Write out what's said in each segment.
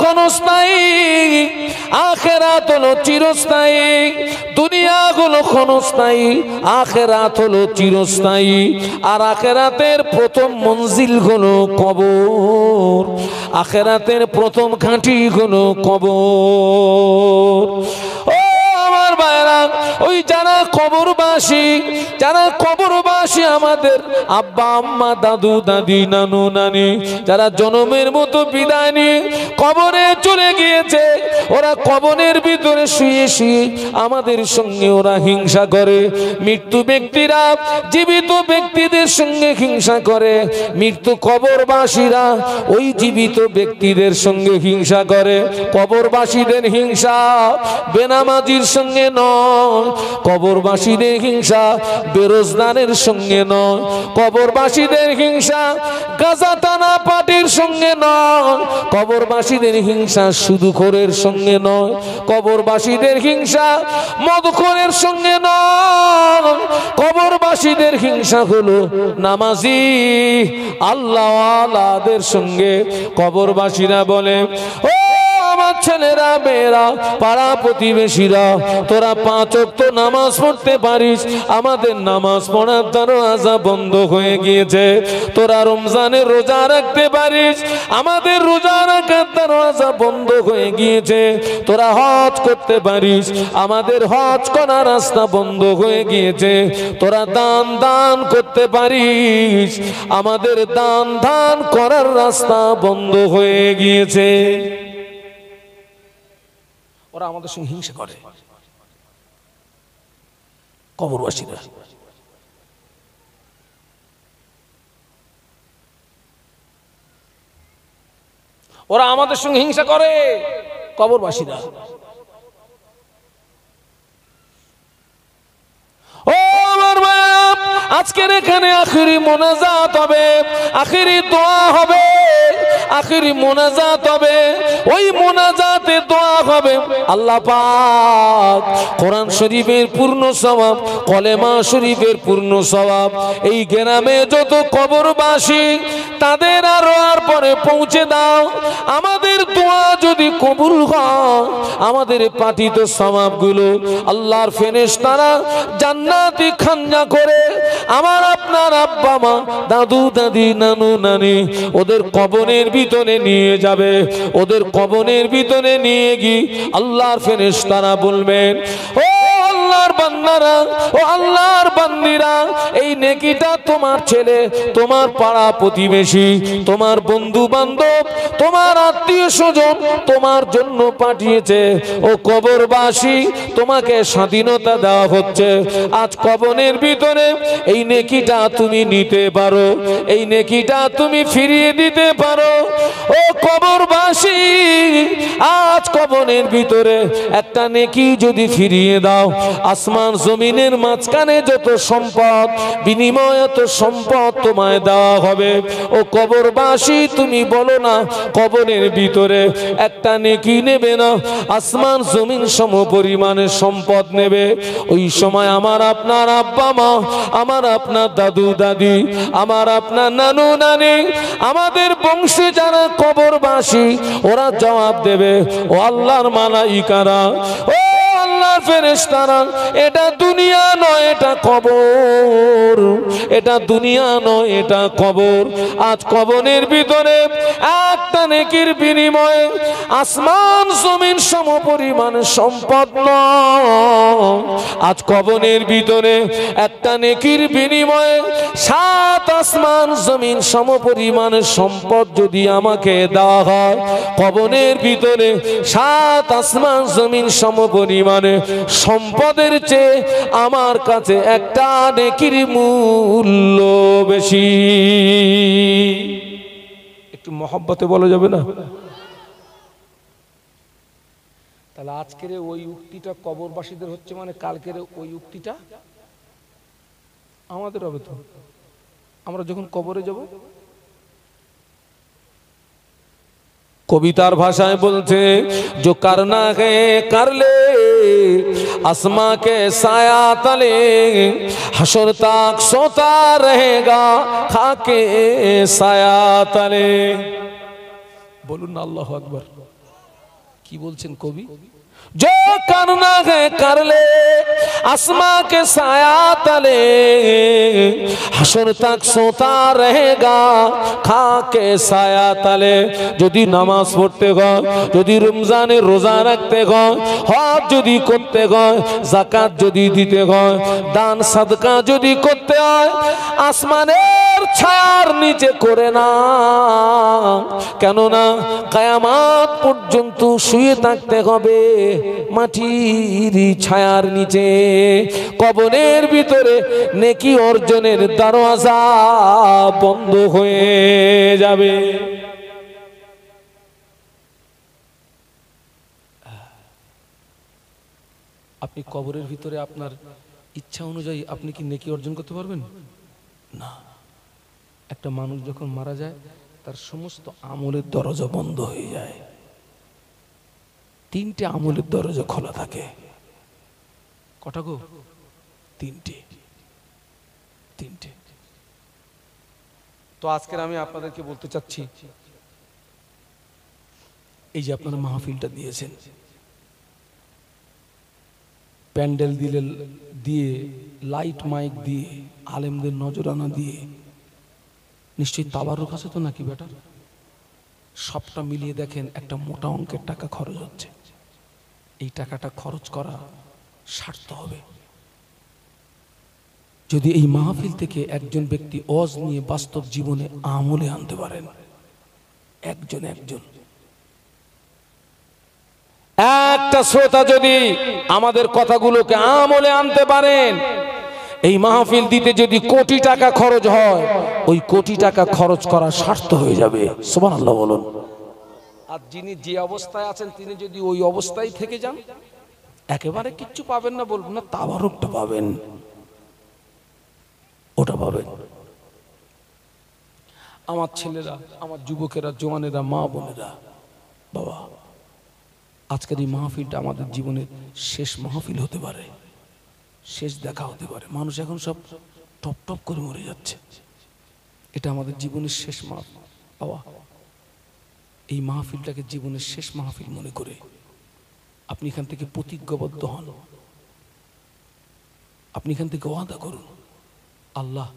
ক্ষণস্থায়ী, আখিরাত হলো চিরস্থায়ী। দুনিয়া হলো ক্ষণস্থায়ী, আখিরাত হলো চিরস্থায়ী। আর আখিরাতের প্রথম মঞ্জিল হলো কবর, আখিরাতের প্রথম ঘাঁটি হলো কবর। ও আমার ভাইরা, ওই যারা কবরবাসী, যারা কবরবাসী, আমাদের আব্বা আম্মা, দাদু দাদি, নানু নানি, যারা জন্মের মতো বিদায় নিয়ে কবরে চলে গিয়েছে, ওরা কবরের ভিতরে শুয়ে শুয়ে আমাদের সঙ্গে ওরা হিংসা করে। মৃত্যু ব্যক্তিরা জীবিত ব্যক্তিদের সঙ্গে হিংসা করে, মৃত্যু কবরবাসীরা ওই জীবিত ব্যক্তিদের সঙ্গে হিংসা করে। কবরবাসীদের হিংসা বেনামাজির সঙ্গে নয়, কবরবাসীদের হিংসা বেরোজগারের সঙ্গে নয়, কবরবাসীদের হিংসা গাঁজা টানা পার্টির সঙ্গে নয়, কবরবাসীদের হিংসা সুদখোরের সঙ্গে নয়, কবরবাসীদের হিংসা মদখোরের সঙ্গে নয়, কবরবাসীদের হিংসা হলো নামাজি আল্লাহওয়ালাদের সঙ্গে। কবরবাসীরা বলে, ও আমার ছেলেরা, মেয়েরা, পাড়া প্রতিবেশীরা, তোরা 5 ওয়াক্ত নামাজ পড়তে পারিস, আমাদের নামাজ পড়ার দরওয়াজা বন্ধ হয়ে গিয়েছে। তোরা রমজানের রোজা রাখতে পারিস, আমাদের রোজা রাখার দরওয়াজা বন্ধ হয়ে গিয়েছে। তোরা হজ করতে পারিস, আমাদের হজ করার রাস্তা বন্ধ হয়ে গিয়েছে। তোরা দান করতে পারিস, আমাদের দান করার রাস্তা বন্ধ হয়ে গিয়েছে। ওরা আমাদের সঙ্গে হিংসা করে কবরবাসীরা। ওরা আমাদের সঙ্গে হিংসা করে কবরবাসীরা। ও আমার ভাইরা, আজকের এখানে আখিরি মোনাজাত হবে, আখিরি দোয়া হবে, আখিরি মোনাজাত হবে। ওই মোনাজাতে দোয়া হবে, আল্লাহ পাক কোরআন শরীফের পূর্ণ সওয়াব, কলেমা শরীফের পূর্ণ সওয়াব এই গ্রামে যত কবরবাসী তাদের আর পরে পৌঁছে দাও। আমাদের দোয়া যদি কবুল হয়, আমাদের পাঠিত সওয়াবগুলো আল্লাহর ফেরেশতারা জান্নাতি খান্না করে আমার আপনার আব্বা মা, দাদু দাদি, নানু নানি ওদের কবরের ভিতরে নিয়ে যাবে। ওদের কবরের ভিতরে নিয়ে গিয়ে আল্লাহর ফেরেশতারা বলবেন, ও আল্লাহর বান্দারা, ও আল্লাহর বান্দিরা, এই নেকিটা তোমার ছেলে, তোমার পাড়া প্রতিবেশী, তোমার বন্ধু বান্ধব, তোমার আত্মীয় স্বজন তোমার জন্য পাঠিয়েছে। ও কবরবাসী, তোমাকে স্বাধীনতা দেওয়া হচ্ছে। আজ কবরের ভিতরে এই নেকিটা তুমি নিতে পারো, এই নেকিটা তুমি ফিরিয়ে দিতে পারো। ও কবরবাসী, আজ কবরের ভিতরে একটা নেকি যদি ফিরিয়ে দাও, আসমান জমিনের মাঝখানে যত সম্পদ বিনিময়, এত সম্পদ তোমায় দেওয়া হবে। ও কবরবাসী, তুমি বলো না কবরের ভিতরে একটা নেকি নেবে না, আসমান জমিন সম পরিমাণের সম্পদ নেবে। ওই সময় আমার আপনার আব্বা মা, আমার আপনার দাদু দাদি, আমার আপনার নানু নানি, আমাদের বংশে যারা কবরবাসী ওরা জবাব দেবে, ও আল্লাহর মালাইকারা, ও আল্লাহর ফেরেশতারা, এটা দুনিয়া নয়, এটা কবর, এটা দুনিয়া নয়, এটা কবর। আজ কবরের ভিতরে একটা নেকির বিনিময়ে আসমান জমিন সম পরিমাণ সম্পদ নয়। আজ কবরের ভিতরে একটা নেকির বিনিময়ে 7 আসমান জমিন সম পরিমাণ সম্পদ যদি আমাকে দেওয়া হয়, কবরের ভিতরে 7 আসমান জমিন সম পরিমাণে সম্পদের চেয়ে আমার কাছে একটা নেকির মূল্য বেশি। একটু মহব্বতে বলা যাবে না? তাহলে আজকের ওই উক্তিটা কবরবাসীদের হচ্ছে, মানে কালকের ওই উক্তিটা আমাদের হবে। তো আমরা যখন কবরে যাব, কবিতার ভাষায় বলছে, जो करना है कर ले आसमां के साया तले, हशर तक सोता रहेगा खाके साया तले। बोलून ना अल्लाहु আকবার। কি বলছেন কবি? जो करना है कर ले आसमां के साया तले हशर तक सोता रहेगा खा के साया तले। यदि नामाज पढ़ते गो, यदि रमजाने रोजा रखते गो, हज यदि करते गो, जाकात यदि दीते गो, दान सदका यदि करते হয় আসমানের ছায়ার নিচে করে না, কেননা কিয়ামত পর্যন্ত শুয়ে থাকতে হবে মাটির ছায়ার নিচে। কবরের ভিতরে নেকি অর্জনের দরওয়াজা বন্ধ হয়ে যাবে। আপনি কবরের ভিতরে আপনার ইচ্ছা অনুযায়ী আপনি কি নেকি অর্জন করতে পারবেন না। একটা মানুষ যখন মারা যায় তার সমস্ত আমলের দরজা বন্ধ হয়ে যায়, তিনটে আমলের দরজা খোলা থাকে। কটা গো? তিনটে। তো আজকের আমি আপনাদেরকে বলতে চাচ্ছি, এই যে আপনারা মাহফিলটা দিয়েছেন, প্যান্ডেল দিয়ে লাইট মাইক দিয়ে আলেমদের নজরানা দিয়ে, নিশ্চয়ই তাবারুক আছে তো নাকি বেটা? সবটা মিলিয়ে দেখেন একটা মোটা অঙ্কের টাকা খরচ হচ্ছে। এই টাকাটা খরচ করা সার্থক হবে যদি এই মাহফিল থেকে একজন ব্যক্তি ওয়াজ নিয়ে বাস্তব জীবনে আমলে আনতে পারেন। একজন একটা শ্রোতা যদি আমাদের কথাগুলোকে আমলে আনতে পারেন, এই মাহফিল দিতে যদি কোটি টাকা খরচ হয়, ওই কোটি টাকা খরচ করা সার্থক হয়ে যাবে। সুবহানাল্লাহ বলুন। আর যিনি যে অবস্থায় আছেন তিনি যদি ওই অবস্থায় থেকে যান, একেবারে কিচ্ছু পাবেন না বলবো না, তাবারুকটা পাবেন, ওটা পাবেন। আমার ছেলেরা, আমার যুবকেরা, জওয়ানেরা, মা বোনেরা, বাবা, আজকের এই মাহফিলটা আমাদের জীবনের শেষ মাহফিল হতে পারে, শেষ দেখা হতে পারে। মানুষ এখন সব টপ টপ করে মরে যাচ্ছে, এটা আমাদের জীবনের শেষ মাহফিল। বাবা, এই মাহফিলটাকে জীবনের শেষ মাহফিল মনে করে আপনি এখান থেকে প্রতিজ্ঞাবদ্ধ হন, আপনি এখান থেকে ওয়াদা করুন, আল্লাহ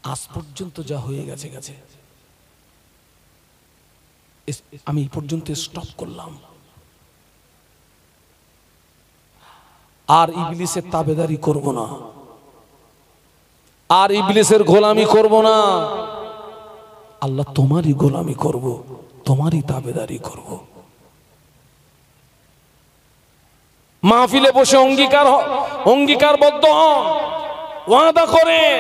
আজ পর্যন্ত যা হয়ে গেছে গেছে, আমি এই পর্যন্ত স্টপ করলাম, আর ইবলিসের তাবেদারি করব না, আর ইবলিসের গোলামি করব না। আল্লাহ তোমারই গোলামি করব, তোমারই তাবেদারি করব। মাহফিলে বসে অঙ্গীকারবদ্ধ হন, ওয়াদা করেন,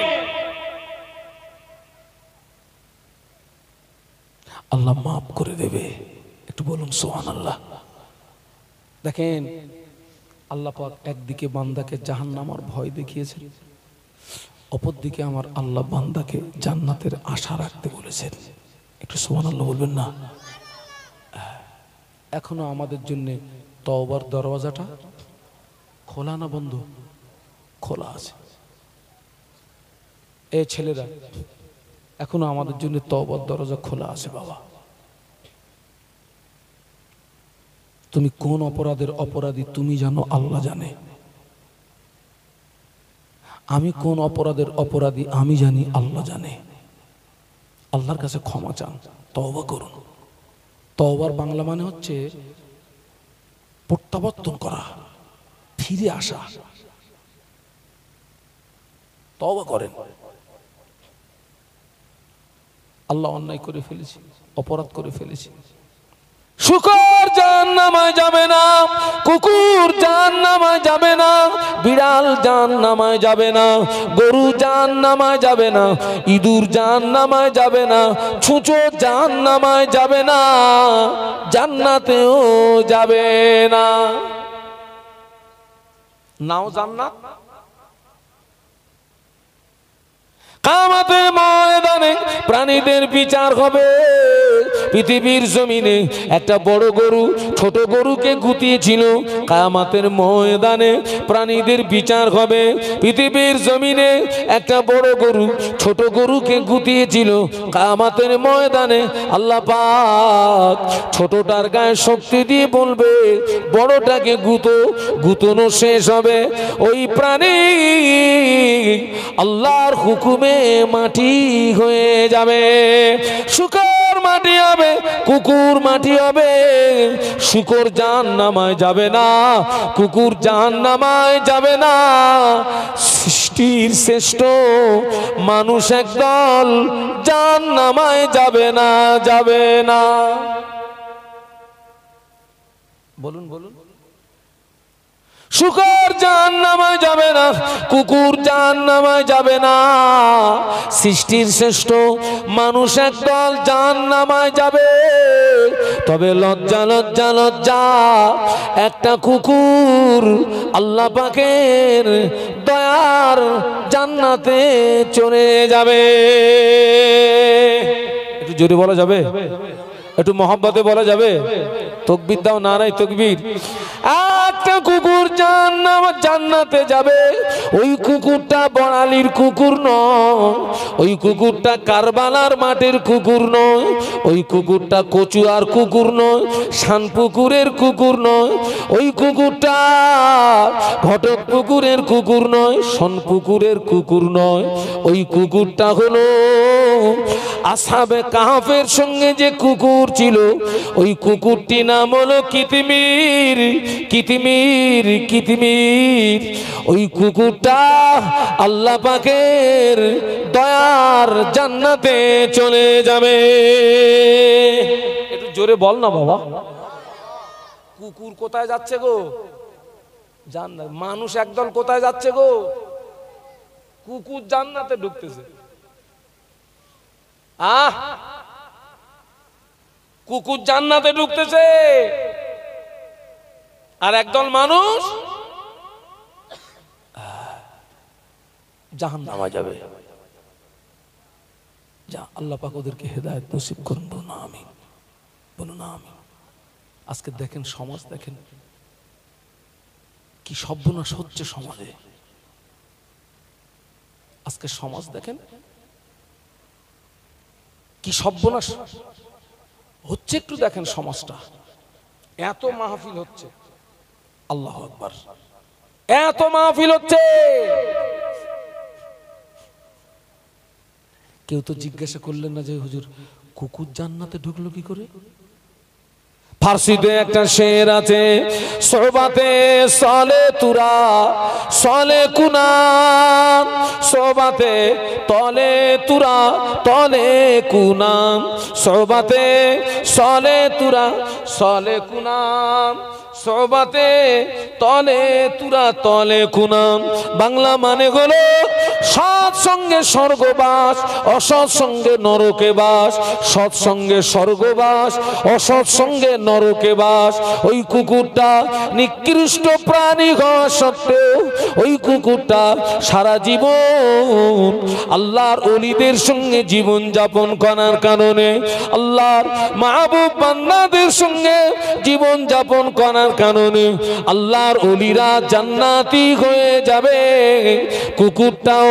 আল্লাহ মাফ করে দেবে। একটু বলুন সুবহানাল্লাহ। দেখেন আল্লাহ পাক একদিকে বান্দাকে জাহান্নামের ভয় দেখিয়েছেন, অপরদিকে আমার আল্লাহ বান্দাকে জান্নাতের আশা রাখতে বলেছেন। একটু সুবহানাল্লাহ বলবেন না? এখনো আমাদের জন্য তওবার দরওয়াজাটা খোলা না বন্ধ? খোলা আছে। এই ছেলেরা, এখনো আমাদের জন্য তওবার দরজা খোলা আছে। বাবা, তুমি কোন অপরাধের অপরাধী তুমি জানো, আল্লাহ জানে। আমি কোন অপরাধের অপরাধী আমি জানি, আল্লাহ জানে। আল্লাহর কাছে ক্ষমা চান, তওবা করুন। তওবার বাংলা মানে হচ্ছে প্রত্যাবর্তন করা, ফিরে আসা। তওবা করেন। আল্লাহ অন্যায় করে ফেলেছি, অপরাধ করে ফেলেছি, শুকর জাহান্নামে যাবে না, কুকুর জাহান্নামে যাবে না, বিড়াল জাহান্নামে যাবে না, গরু জাহান্নামে যাবে না, ইঁদুর জাহান্নামে যাবে না, ছুঁচো জাহান্নামে যাবে না, জান্নাতেও যাবে না। নাও জান্নাত। কিয়ামতের ময়দানে প্রাণীদের বিচার হবে, পৃথিবীর জমিনে একটা বড় গরু ছোট গরুকে গুতিয়েছিল। কিয়ামতের ময়দানে প্রাণীদের বিচার হবে। পৃথিবীর জমিনে একটা বড় গরু ছোট গরুকে গুতিয়েছিল। কিয়ামতের ময়দানে আল্লাহ পাক ছোটটার গায়ে শক্তি দিয়ে বলবে বড়টাকে গুতনো শেষ হবে। ওই প্রাণী আল্লাহর হুকুমে মাটি হয়ে যাবে। শুকর মাটি হবে, কুকুর মাটি হবে। শুকর জাহান্নামায় যাবে না, কুকুর জাহান্নামায় যাবে না। সৃষ্টির শ্রেষ্ঠ মানুষ একদল জাহান্নামায় যাবে না, যাবে না। বলুন বলুন। শুকর জাহান্নামায় যাবে না, কুকুর জাহান্নামায় যাবে না। সৃষ্টির শ্রেষ্ঠ মানুষ একদল জাহান্নামায় যাবে। তবে লজ্জা লজ্জা লজ্জা, একটা কুকুর আল্লাহ পাকের দয়ার জান্নাতে চলে যাবে। একটু জোরে বলা যাবে? একটু মহব্বতে বলা যাবে? তাকবীর দাও, নারায়ে তাকবীর। একটা কুকুর জান্নাতে যাবে। ওই কুকুরটা বড়ালির কুকুর নয়, ওই কুকুরটা কারবালার মাঠের কুকুর নয়, ওই কুকুরটা কচুয়ার কুকুর নয়, শানপুকুরের কুকুর নয়, ওই কুকুরটা ঘটক পুকুরের কুকুর নয়, সোনপুকুরের কুকুর নয়। ওই কুকুরটা হলো আসহাবে কাহফের সঙ্গে যে কুকুর ছিল, ওই কুকুরটি নাম হলো কিতমির। কিতমির কিতমির ওই কুকুরটা আল্লাহ পাকের দয়ার জান্নাতে চলে যাবে। একটু জোরে বল না বাবা। কুকুর কোথায় যাচ্ছে গো? জান্নাত। মানুষ একদল কোথায় যাচ্ছে গো? কুকুর জান্নাতে ঢুকতেছে। কুকুর জান্নাতে ঢুকতেছে, আর একদল মানুষ জাহান্নামে যাবে। যা আল্লাহ পাক ওদেরকে হেদায়েত নসিব করুন। বলুন আমিন, বলুন আমিন। আজকে দেখেন সমাজ, দেখেন কি সর্বনাশ হচ্ছে সমাজে। আজকে সমাজ দেখেন কি সর্বনাশ হচ্ছে। একটু দেখেন সমাজটা, এত মাহফিল হচ্ছে, আল্লাহু আকবার, এত মাহফিল হচ্ছে। কেউ তো জিজ্ঞাসা করলেন না যে হুজুর কুকুর জান্নাতে ঢুকলো কি করে? ফার্সিতে একটা শের আছে, সোহবাতে সালে তুরা সালে কুনাম, সোহবাতে তলে তুরা তলে কুনাম, সোহবাতে সালে তুরা সালে কুনাম, সোহবাতে তলে তুরা তলে কুনাম। বাংলা মানে হলো সৎ সঙ্গে স্বর্গবাস, অসৎ সঙ্গে নরকে বাস। সৎ সঙ্গে স্বর্গবাস, অসৎ সঙ্গে নরকে বাস। ওই কুকুরটা নিকৃষ্ট প্রাণী হওয়া সত্ত্বেও ওই কুকুরটা সারা জীবন আল্লাহর ওলিদের সঙ্গে জীবন যাপন করার কারণে, আল্লাহর মাহবুব বান্দাদের সঙ্গে জীবন যাপন করার কারণে আল্লাহর ওলিরা জান্নাতি হয়ে যাবে। কুকুরটাও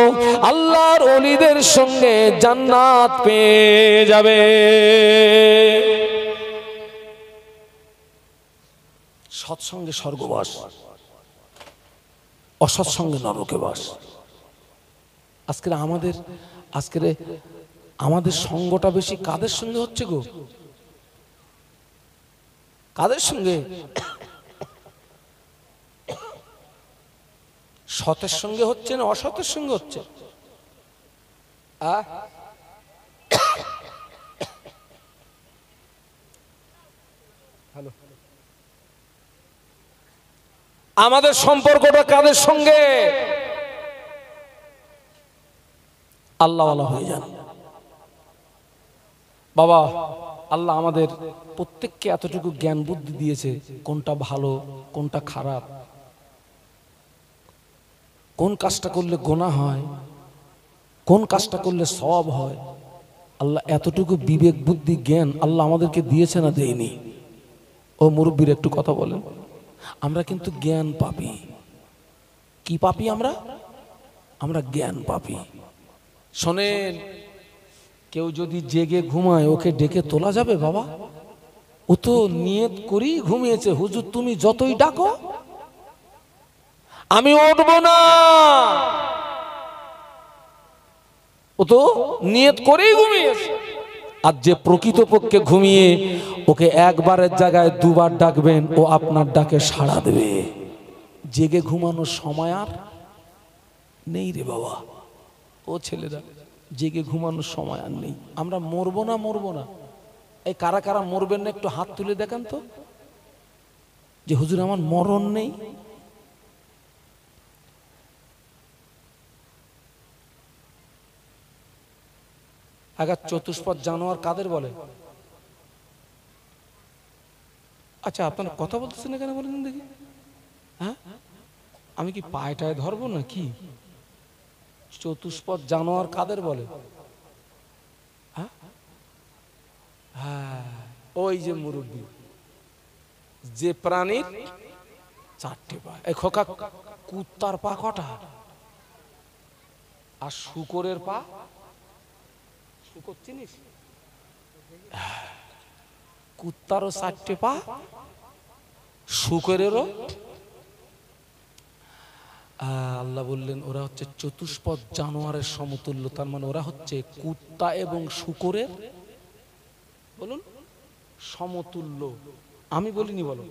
আল্লাহর ওলিদের সঙ্গে জান্নাত পেয়ে যাবে। সৎসঙ্গে স্বর্গবাস, অসৎসঙ্গে নরকে বাস। আজকের আমাদের সঙ্গটা বেশি কাদের সঙ্গে হচ্ছে গো? কাদের সঙ্গে? সতের সঙ্গে হচ্ছে না অসতের সঙ্গে হচ্ছে? আমাদের সম্পর্কটা কাদের সঙ্গে? আল্লাহওয়ালা হয়ে যান বাবা। আল্লাহ আমাদের প্রত্যেককে এতটুকু জ্ঞান বুদ্ধি দিয়েছে, কোনটা ভালো কোনটা খারাপ, কোন কাজটা করলে গুনাহ হয়, কোন কাজটা করলে সওয়াব হয়, আল্লাহ এতটুকু বিবেক বুদ্ধি জ্ঞান আল্লাহ আমাদেরকে দিয়েছে না দেয়নি? ও মুরব্বীর একটু কথা বলেন। আমরা কিন্তু জ্ঞান পাপী। কি পাপী আমরা? আমরা জ্ঞান পাপী। শোনেন, কেউ যদি জেগে ঘুমায় ওকে ডেকে তোলা যাবে বাবা? ও তো নিয়ত করেই ঘুমিয়েছে, হুজুর তুমি যতই ডাকো আমি উঠবো না। ও তো নিয়ত করেই ঘুমিয়েছে। আর যে প্রকৃতপক্ষে ঘুমিয়ে ওকে একবারের জায়গায় দুবার ডাকবেন ও আপনার ডাকে সাড়া দেবে। জেগে ঘুমানোর সময় আর নেই রে বাবা। ও ছেলেরা, জেগে ঘুমানোর সময় আর নেই। আমরা মরবো না মরবো না, এই কারা কারা মরবেন না একটু হাত তুলে দেখান তো, যে হুজুর আমার মরণ নেই। আগার চতুষ্পদ জানোয়ার কাদের বলে? আচ্ছা আপনারা কথা বলতেছেন এখানে, বলেন দেখি। হ্যাঁ, আমি কি পায়টায় ধরবো না কি? চতুষ্পদ জানোয়ার কাদের বলে? হ্যাঁ, ওই যে মুরব্বী, যে প্রাণীর চারটে পা। এই খোকা, কুত্তার পা কটা? আর শূকরের পা? শূকর চিনিস? কুত্তারও চারটে পা, শূকরেরও। আল্লাহ বললেন ওরা হচ্ছে চতুষ্পদ জানোয়ারের সমতুল্য। তার মানে ওরা হচ্ছে কুত্তা এবং শূকরের, বলুন, সমতুল্য। আমি বলিনি, বলো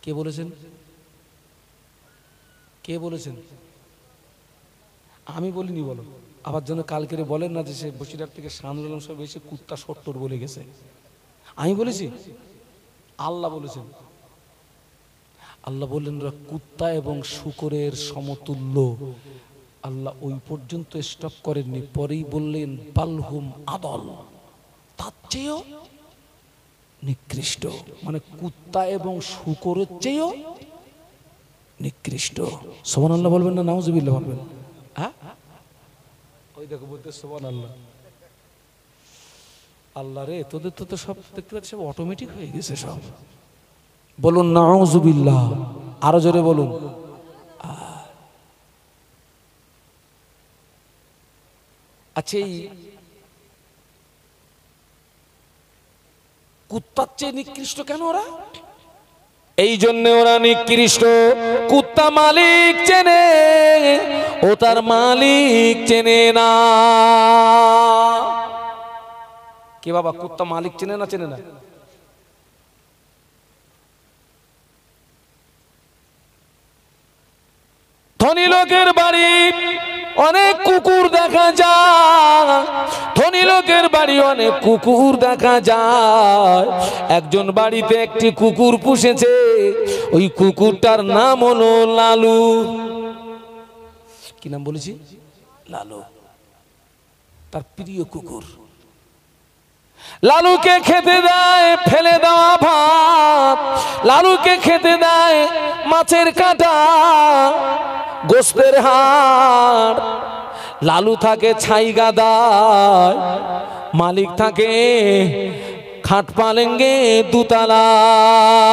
কে বলেছেন? কে বলেছেন? আমি বলিনি, বলো। আবার যেন কালকে বলেন না যে সে বসিরহাট থেকে শানুল আলম সাহেব এসে কুত্তা 70 বলে গেছে। আমি বলেছি? আল্লাহ বলেছেন। আল্লাহ বললেন ওরা কুত্তা এবং শূকরের সমতুল্য। আল্লাহ ওই পর্যন্ত স্টপ করেননি, পরেই বললেন বালহুম আদল, তার চেয়েও নিকৃষ্ট। মানে কুত্তা এবং শূকরের চেয়েও নিকৃষ্ট। সুবহানাল্লাহ বলবেন না নাউজুবিল্লাহ বলবেন? হ্যাঁ, ওই দেখো বলতে সুবহানাল্লাহ। আল্লাহ রে, তোদের তো সব দেখতে পাচ্ছি সব অটোমেটিক হয়ে গেছে সব। বলুন নাউজুবিল্লাহ, আরো জোরে বলুন। আচ্ছা, এই কুত্তার চেয়ে নিকৃষ্ট কেন ওরা? এই জন্য ওরা নিকৃষ্ট। কুত্তা মালিক চেনে, ও তার মালিক চেনে না। কে বাবা, কুত্তা মালিক চেনে না? চেনে না? ধনী লোকের বাড়ি অনেক কুকুর দেখা যায়, ধনী লোকের বাড়ি অনেক কুকুর দেখা যায়। একজন বাড়িতে একটি কুকুর পুষেছে, ওই কুকুরটার নাম হলো লালু। কি নাম বলেছি? লালু। তার প্রিয় কুকুর। লালুকে খেতে দেয় ফেলে দেওয়া ভাত, লালুকে খেতে দেয় মাছের কাঁটা, গোস্তের হাড়। লালু থাকে ছাই গাদায়, মালিক থাকে খাট পালেঙ্গে দুতলায়।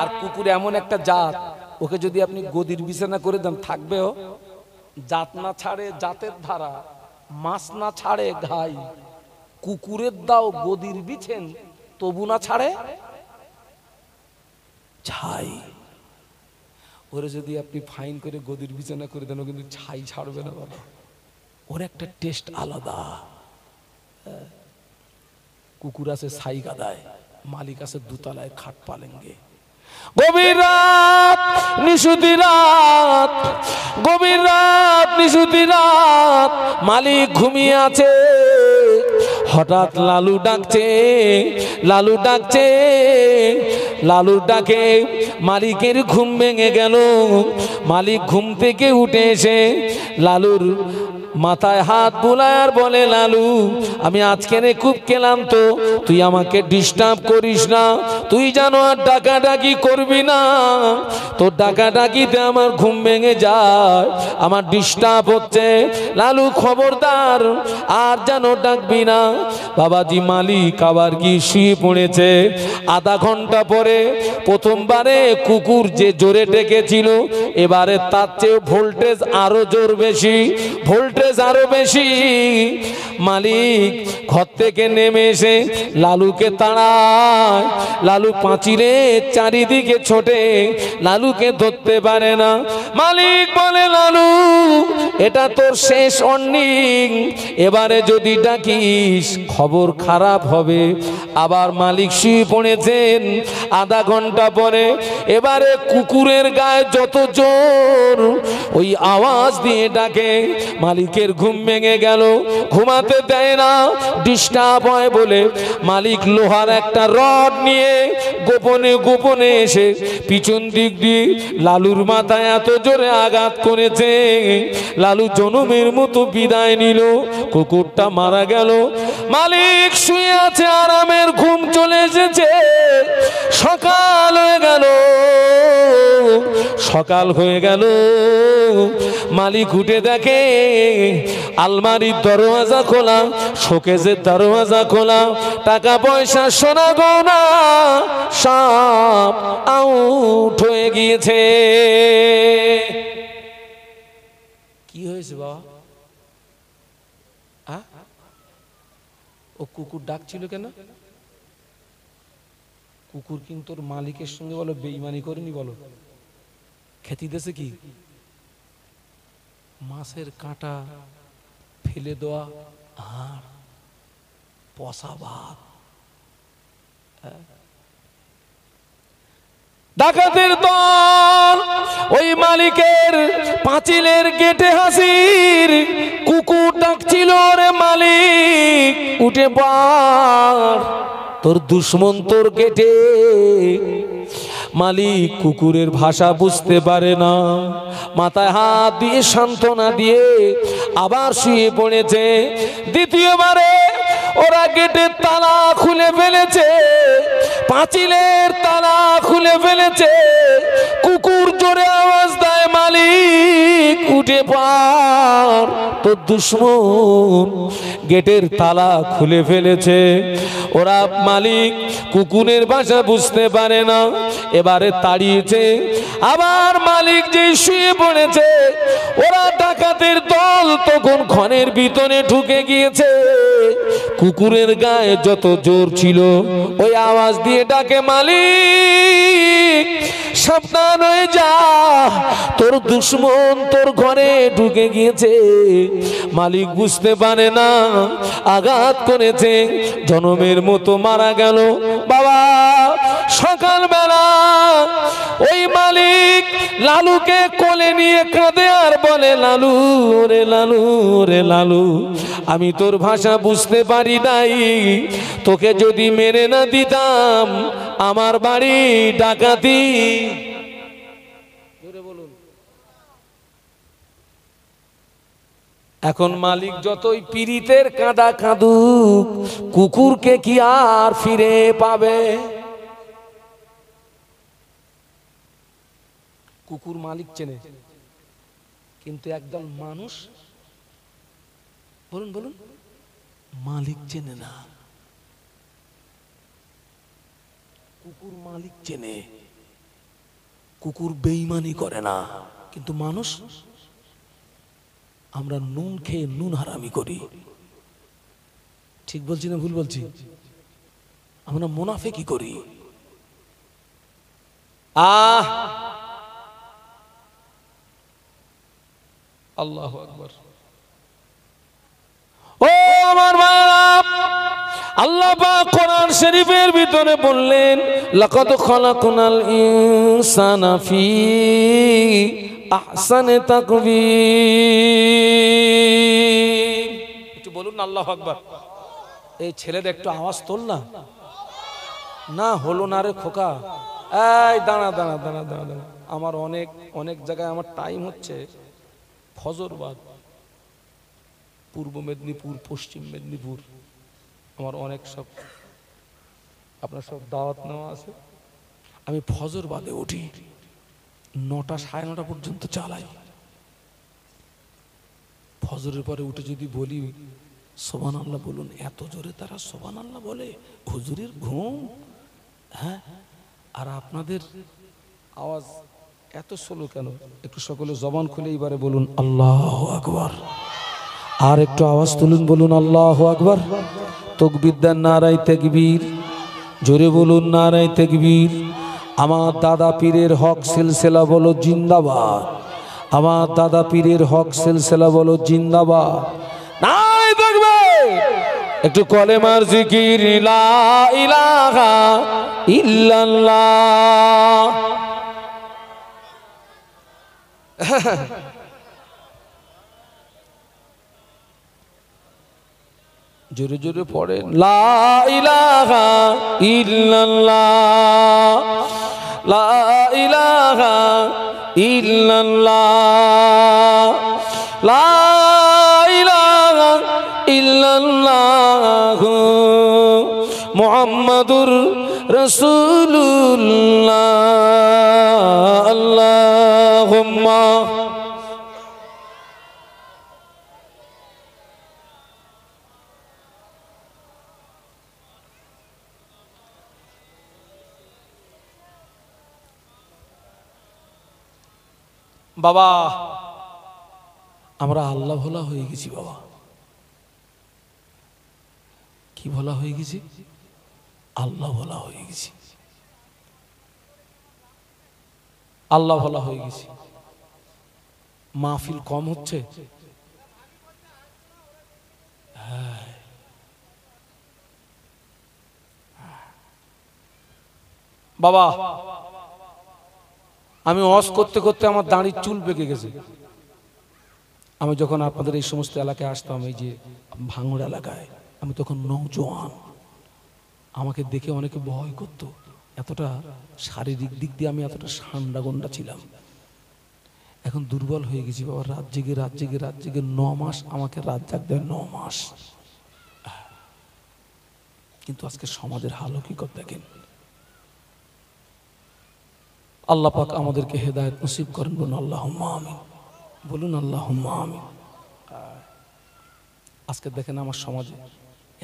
আর কুকুর এমন একটা জাত, ওকে যদি আপনি গদির বিছানা করে দেন থাকবেও। জাত না ছাড়ে জাতের ধারা, মাছ না ছাড়ে ঘাই। কুকুরের দাও গদির বিছেন, তবু না ছাড়ে ছাই। ওরে যদি আপনি ফাইন করে গদির বিছানা করে দেন, ও কিন্তু ছাই ছাড়বে না বাবা। ওর একটা টেস্ট আলাদা। কুকুর আছে ছাই গাদায়, মালিক আছে দুতলায় খাট পালেঙ্গে। গভীর রাত নিশুতি রাত, গভীর রাত নিশুতি রাত, মালিক ঘুমিয়ে আছে। হঠাৎ লালু ডাকছে, লালু ডাকছে, লালুর ডাকে মালিকের ঘুম ভেঙে গেল। মালিক ঘুম থেকে উঠে এসে লালুর মাথায় হাত বুলায় আর বলে, লালু আমি আজকে খুব ক্লান্ত, তুই আমাকে ডিস্টার্ব করিস না, তুই জানো আর ডাকাডাকি করবি না, তোর ডাকাডাকিতে আমার ঘুম ভেঙে যায়, আমার ডিস্টার্ব হচ্ছে, লালু খবরদার আর যেন ডাকবি না। বাবাজি মালিক আবার গিয়ে শুয়ে পড়েছে। আধা ঘন্টা পরে প্রথমবারে কুকুর যে জোরে ডেকেছিল, এবারে তার চেয়ে ভোল্টেজ আরো জোর বেশি, ভোল্টেজ আরো বেশি। মালিক ঘর থেকে নেমে এসে লালুকে তাড়ায়। লালু পাঁচিলের চারিদিকে ছোটে, লালুকে ধরতে পারে না। মালিক বলে, লালু এটা তোর শেষ ওয়ার্নিং, এবারে যদি ডাকিস খবর খারাপ হবে। আবার মালিক শুয়ে পড়েছেন। আধা ঘন্টা পরে এবারে কুকুরের গায়ে যত জোর, ওই আওয়াজ দিয়ে ডাকে। মালিকের ঘুম ভেঙে গেল, ঘুমাতে দেয় না, ডিস্টার্ব হয় বলে মালিক লোহার একটা রড নিয়ে গোপনে গোপনে এসে পিছন দিক দিয়ে লালুর মাথায় এত জোরে আঘাত করেছে, লালু জনমের মতো বিদায় নিল। কুকুরটা মারা গেল। মালিক শুয়ে আছে, আরামের ঘুম চলে এসেছে। সকাল হয়ে গেল, সকাল হয়ে গেল। মালিক উঠে দেখে আলমারির দরওয়াজা খোলা, শোকেজের দরওয়াজা খোলা, টাকা পয়সা সোনা গয়না সব আউট হয়ে গিয়েছে। কি হয়েছে বাবা? ও কুকুর ডাকছিল কেন? কুকুর কিন্তু ওর মালিকের সঙ্গে বলো বেঈমানি করেনি, বলো খেতে দেশে কি মাছের কাঁটা ফেলে দেওয়া আর পচা ভাত। ডাকাতের দল ওই মালিকের পাঁচিলের গেটে হাসির। কুকুর ডাকছিল, রে মালিক উঠে পড়, তোর দুশ্মন তোর গেটে। মালিক কুকুরের ভাষা বুঝতে পারে না, মাথায় হাত দিয়ে সান্ত্বনা দিয়ে আবার শুয়ে পড়েছে। দ্বিতীয়বারে ওরা গেটের তালা খুলে ফেলেছে, পাঁচিলের তালা খুলে ফেলেছে। কুকুর জোরে আওয়াজ দেয়, মালিক উঠে পড়, তোর দুশ্মন গেটের তালা খুলে ফেলেছে। ওরা মালিক কুকুরের ভাষা বুঝতে পারে না, এবারে তাড়িয়েছে। আবার মালিক যে শুয়ে পড়েছে, ওরা ডাকাতের দল তখন ঘরের ভিতরে ঢুকে গিয়েছে। কুকুরের গায়ে যত জোর ছিল, ওই আওয়াজ দিয়ে ডাকে, মালিক সাবধান হয়ে যা, তোর দুশ্মন তোর ঘরে ঢুকে গিয়েছে। মালিক বুঝতে পারে না, আঘাত করেছে, জনমের মতো মারা গেল। বাবা সকালবেলা ওই মালিক লালুকে কোলে নিয়ে কাঁদে আর বলে, লালু রে লালু রে লালু, আমি তোর ভাষা বুঝতে পারি নাই, তোকে যদি মেরে না দিতাম আমার বাড়ি ডাকাতি। এখন মালিক যতই পীড়িতের কাঁদা কাঁদুক, কুকুরকে কি আর ফিরে পাবে? কুকুর মালিক চেনে, কিন্তু একদল মানুষ, বলুন বলুন, মালিক চেনে না। কুকুর মালিক চেনে, কুকুর বেঈমানি করে না, কিন্তু মানুষ, আমরা নুন খেয়ে নুন হারামি করি। ঠিক বলছি না ভুল বলছি? আমরা মুনাফিকি করি। আল্লাহু আকবার। ও আমার ভাইরা, আল্লাহ পাক কোরআন শরীফের ভিতরে বললেন, লাকাদ খালাকনাল ইনসানা ফি আহসানে তাকবীর। একটু বলুন না আল্লাহু আকবার। এই ছেলেদের একটু আওয়াজ তোল না, না হলো না রে খোকা। এই দাঁড়া দাঁড়া দাঁড়া দাঁড়া দাঁড়া, আমার অনেক অনেক জায়গায় আমার টাইম হচ্ছে ফজরবাদ, পূর্ব মেদিনীপুর, পশ্চিম মেদিনীপুর, আমার অনেক সব আপনার সব দাওয়াত নেওয়া আছে। আমি ফজর বাদে উঠি, 9টা সাড়ে 9টা পর্যন্ত চালাই। ফজরের পরে উঠে যদি বলি সুবহানাল্লাহ বলুন, এত জোরে তারা সুবহানাল্লাহ বলে, হুজুরের ঘুম। হ্যাঁ, আর আপনাদের আওয়াজ এত স্লো কেন? একটু সকলে জবান খুলে এবারে বলুন আল্লাহু আকবার। আর একটু আওয়াজ তুলুন, বলুন আল্লাহু আকবার। তাকবীর দেন, নারায়ে তাকবীর। জোরে বলুন নারায়ে তাকবীর। আমার দাদা পীরের হক সিলসিলা বলো জিন্দাবাদ। আমার দাদা পীরের হক সিলসিলা বলো জিন্দাবাদ। নারায়ে তাকবীর। একটু কলেমার জিকির, লা ইলাহা ইল্লাল্লাহ। জোরে জোরে পড়েন, লা ইলাহা ইল্লাল্লাহ, লা ইলাহা ইল্লাল্লাহ, লা ইলাহা ইল্লাল্লাহ মুহাম্মাদুর রাসূলুল্লাহ। আল্লাহুম্মা বাবা, আমরা আল্লাহ ভোলা হয়ে গেছি বাবা। কি ভোলা হয়ে গেছি? আল্লাহ ভোলা হয়ে গেছি, আল্লাহ ভোলা হয়ে গেছি। মাহফিল কম হচ্ছে, বাবা আমি ওয়াজ করতে করতে আমার দাঁড়ির চুল পেকে গেছে। আমি যখন আপনাদের এই সমস্ত এলাকায় আসতাম, এই যে ভাঙড় এলাকায়, আমি তখন নওজোয়ান, আমাকে দেখে অনেকে ভয় করত। এতটা শারীরিক দিক দিয়ে আমি এতটা সান্ডা গন্ডা ছিলাম। এখন দুর্বল হয়ে গেছি বাবা। রাত জেগে রাত জেগে রাত জেগে 9 মাস আমাকে রাত জাগতে হয়, 9 মাস। কিন্তু আজকে সমাজের হাল কি কর দেখেন। আল্লাহ পাক আমাদেরকে হেদায়েত নসিব করেন, বলুন আল্লাহুম্মা আমিন, বলুন আল্লাহুম্মা আমিন। আজকে দেখেন আমার সমাজে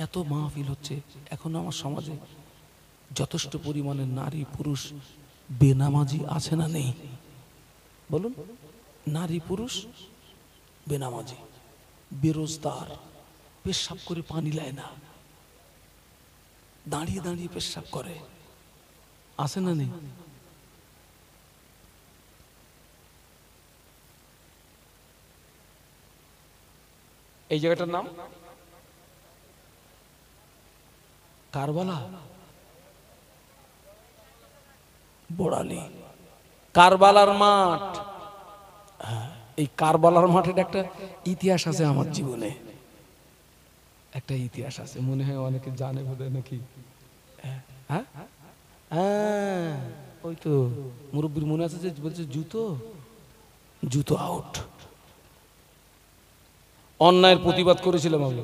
এত মাহফিল হচ্ছে, এখন আমার সমাজে যথেষ্ট পরিমাণে নারী পুরুষ বেনামাজি আছে না নেই? বলুন, নারী পুরুষ বেনামাজি, বেরোজগার, পেশাব করে পানি লায় না, দাঁড়িয়ে দাঁড়িয়ে পেশাব করে, আছে না নেই? এই জায়গাটার নাম কারবালা, বোড়ালি, কারবালার মাঠ। এই কারবালার মাঠের একটা ইতিহাস আছে আমার জীবনে, একটা ইতিহাস আছে, মনে হয় অনেকে জানে বোধহয় নাকি। হ্যাঁ হ্যাঁ, ওই তো মুরব্বীর মনে আছে যে বলছে জুতো জুতো আউট। অন্যায়ের প্রতিবাদ করেছিলাম আমি।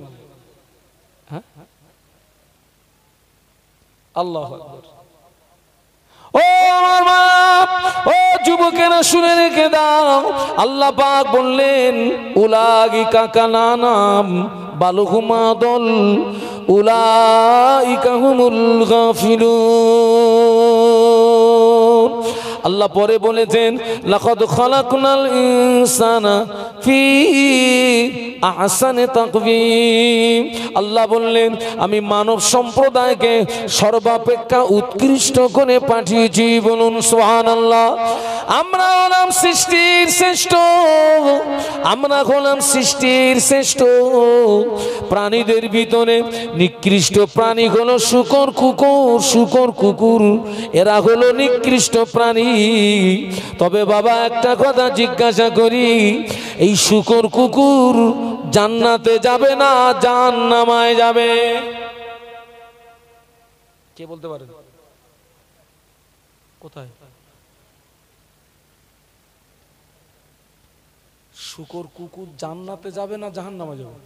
হ্যাঁ, আল্লাহু আকবার। ও মা, ও যুবকেরা শুনে রেখে দাও, আল্লাহ পাক বললেন উলাইকা কানানাম বালুহুমা দল উলাইকা হুমুল গাফিলুন। আল্লাহ পরে বলেছেন লাকাদ খালাকনাল ইনসানা ফি আহসানি তাকওয়িম। আল্লাহ বললেন আমি মানব সম্প্রদায়কে সর্বাপেক্ষা উৎকৃষ্ট করে পাঠিয়েছি, বলুন সুবহানাল্লাহ। আমরা হলাম সৃষ্টির শ্রেষ্ঠ, আমরা হলাম সৃষ্টির শ্রেষ্ঠ। প্রাণীদের ভিতরে নিকৃষ্ট প্রাণী হলো শূকর কুকুর, শূকর কুকুর এরা হলো নিকৃষ্ট প্রাণী। তবে বাবা একটা কথা জিজ্ঞাসা করি, এই শূকর কুকুর জান্নাতে যাবে না জাহান্নামে যাবে? কে বলতে পারে? কোথায়? শুকর কুকুর জান্নাতে যাবে না জাহান্নামে যাবে?